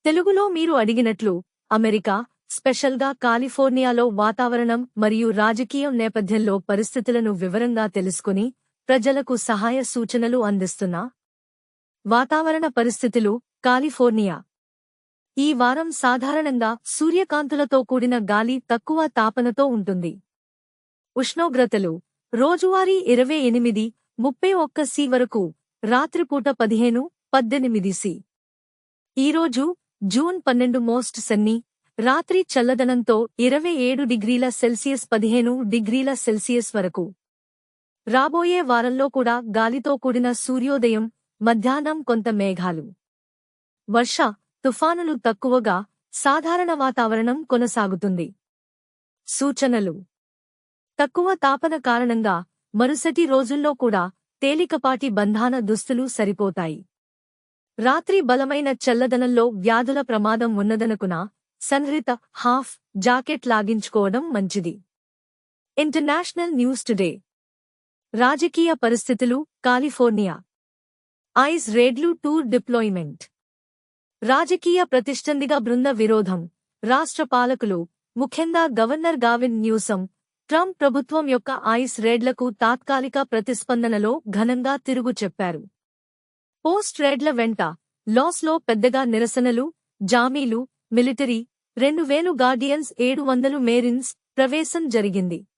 తెలుగులో మీరు అడిగినట్లు అమెరికా, స్పెషల్గా కాలిఫోర్నియాలో వాతావరణం మరియు రాజకీయం నేపథ్యంలో పరిస్థితులను వివరంగా తెలుసుకుని ప్రజలకు సహాయ సూచనలు అందిస్తున్నా వాతావరణ పరిస్థితులు కాలిఫోర్నియా ఈ వారం సాధారణంగా సూర్యకాంతులతో కూడిన గాలి తక్కువ తాపనతో ఉంటుంది. ఉష్ణోగ్రతలు రోజువారీ 28-31 సి వరకు, రాత్రిపూట 15-18 సి. ఈరోజు జూన్ 12 మోస్ట్ సన్నీ, రాత్రి చల్లదనంతో 27 డిగ్రీల సెల్సియస్ 15 డిగ్రీల సెల్సియస్ వరకు. రాబోయే వారంలో కూడా గాలితో కూడిన సూర్యోదయం, మధ్యాహ్నం కొంత మేఘాలు. వర్ష, తుఫానులు తక్కువగా, సాధారణ వాతావరణం కొనసాగుతుంది. సూచనలు: తక్కువ తాపన కారణంగా మరుసటి రోజుల్లో కూడా తేలికపాటి బంధాన దుస్తులు సరిపోతాయి. రాత్రి బలమైన చల్లదనంలో వ్యాధుల ప్రమాదం ఉన్నదనుకున్నా సన్హృత హాఫ్ జాకెట్ లాగించుకోవడం మంచిది. International news today. రాజకీయ పరిస్థితులు కాలిఫోర్నియా. ఐస్ రేడ్లు టూర్ డిప్లాయ్మెంట్. రాజకీయ ప్రతిష్టందిగా బృంద విరోధం. రాష్ట్ర పాలకులు, ముఖ్యంగా గవర్నర్ గావిన్ న్యూసం, ట్రంప్ ప్రభుత్వం యొక్క ఐస్ రేడ్లకు తాత్కాలిక ప్రతిస్పందనలో ఘనంగా తిరుగు చెప్పారు. పోస్ట్ రేడ్ల వెంట లాస్లో పెద్దగా నిరసనలు, జామీలు, మిలిటరీ, 2000 గార్డియన్స్, 700 మెరీన్స్ ప్రవేశం జరిగింది.